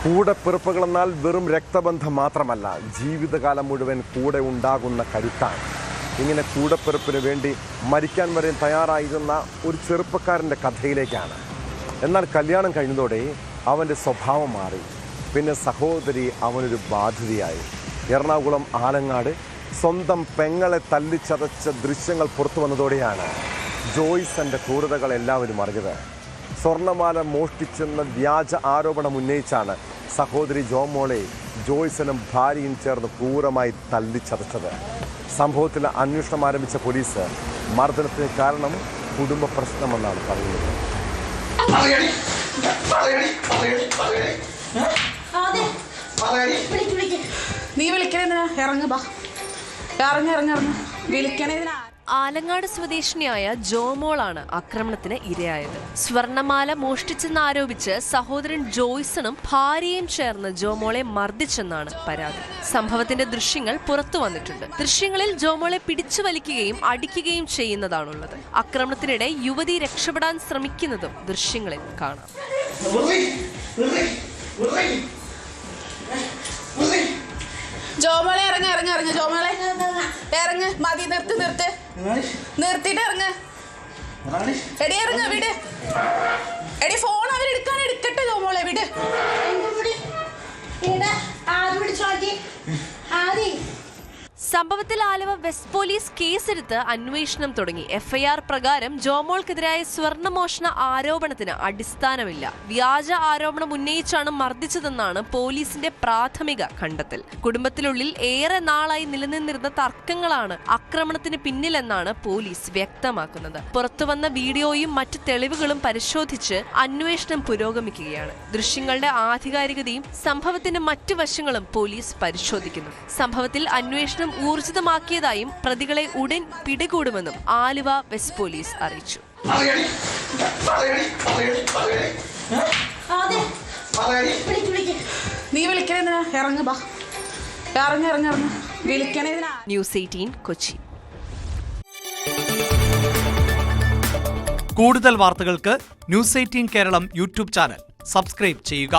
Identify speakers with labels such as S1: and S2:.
S1: കൂടെപ്പിറപ്പുകളെന്നാൽ വെറും രക്തബന്ധം മാത്രമല്ല, ജീവിതകാലം മുഴുവൻ കൂടെ ഉണ്ടാകുന്ന കരുത്താണ്. ഇങ്ങനെ കൂടെപ്പിറപ്പിന് വേണ്ടി മരിക്കാൻ വരെ തയ്യാറായിരുന്ന ഒരു ചെറുപ്പക്കാരൻ്റെ കഥയിലേക്കാണ്. എന്നാൽ കല്യാണം കഴിഞ്ഞതോടെ അവൻ്റെ സ്വഭാവം മാറി. പിന്നെ സഹോദരി അവനൊരു ബാധ്യതയായി. എറണാകുളം ആലങ്ങാട് സ്വന്തം പെങ്ങളെ തല്ലിച്ചതച്ച ദൃശ്യങ്ങൾ പുറത്തു വന്നതോടെയാണ് ജോയ്സന്റെ ക്രൂരതകൾ എല്ലാവരും അറിഞ്ഞത്. സ്വർണ്ണമാല മോഷ്ടിച്ചെന്ന വ്യാജ ആരോപണം ഉന്നയിച്ചാണ് സഹോദരി ജോമോളെ ജോയ്സനും ഭാര്യയും ചേർന്ന് ക്രൂരമായി തല്ലിച്ചതച്ചത്. സംഭവത്തിൽ അന്വേഷണം ആരംഭിച്ച പോലീസ് മർദ്ദനത്തിന് കാരണം കുടുംബ പ്രശ്നമെന്നാണ് പറയുന്നത്.
S2: ആലങ്ങാട് സ്വദേശിനിയായ ജോമോളാണ് ആക്രമണത്തിന് ഇരയായത്. സ്വർണമാല മോഷ്ടിച്ചെന്നാരോപിച്ച് സഹോദരൻ ജോയ്സണും ഭാര്യയും ചേർന്ന് ജോമോളെ മർദ്ദിച്ചെന്നാണ് പരാതി. സംഭവത്തിന്റെ ദൃശ്യങ്ങൾ പുറത്തു വന്നിട്ടുണ്ട്. ദൃശ്യങ്ങളിൽ ജോമോളെ പിടിച്ചു വലിക്കുകയും അടിക്കുകയും ചെയ്യുന്നതാണുള്ളത്. ആക്രമണത്തിനിടെ യുവതി രക്ഷപ്പെടാൻ ശ്രമിക്കുന്നതും ദൃശ്യങ്ങളിൽ കാണാം.
S3: ജോമോളെ ഇറങ്ങ ജോമോളെ ഇറങ്ങ്, മതി, നിർത്തിട്ട് ഇറങ്ങ്. എടി ഇറങ്ങ, വിട്. എടി ഫോൺ എടുക്കട്ടെ ജോമോളെ, വിട്.
S2: സംഭവത്തിൽ ആലുവ വെസ്റ്റ് പോലീസ് കേസെടുത്ത് അന്വേഷണം തുടങ്ങി. എഫ്ഐആർ പ്രകാരം ജോമോൾക്കെതിരായ സ്വർണ്ണമോഷണ ആരോപണത്തിന് അടിസ്ഥാനമില്ല. വ്യാജ ആരോപണം ഉന്നയിച്ചാണ് മർദ്ദിച്ചതെന്നാണ് പോലീസിന്റെ പ്രാഥമിക കണ്ടെത്തൽ. കുടുംബത്തിനുള്ളിൽ ഏറെ നാളായി നിലനിന്നിരുന്ന തർക്കങ്ങളാണ് ആക്രമണത്തിന് പിന്നിലെന്നാണ് പോലീസ് വ്യക്തമാക്കുന്നത്. പുറത്തുവന്ന വീഡിയോയും മറ്റു തെളിവുകളും പരിശോധിച്ച് അന്വേഷണം പുരോഗമിക്കുകയാണ്. ദൃശ്യങ്ങളുടെ ആധികാരികതയും സംഭവത്തിന്റെ മറ്റു വശങ്ങളും പോലീസ് പരിശോധിക്കുന്നു. സംഭവത്തിൽ അന്വേഷണം ഊർജിതമാക്കിയതായും പ്രതികളെ ഉടൻ പിടികൂടുമെന്നും ആലുവ വെസ്റ്റ് പോലീസ് അറിയിച്ചു. ന്യൂസ് 18 കൊച്ചി.
S4: കൂടുതൽ വാർത്തകൾക്ക് news 18 Keralam YouTube channel subscribe ചെയ്യുക.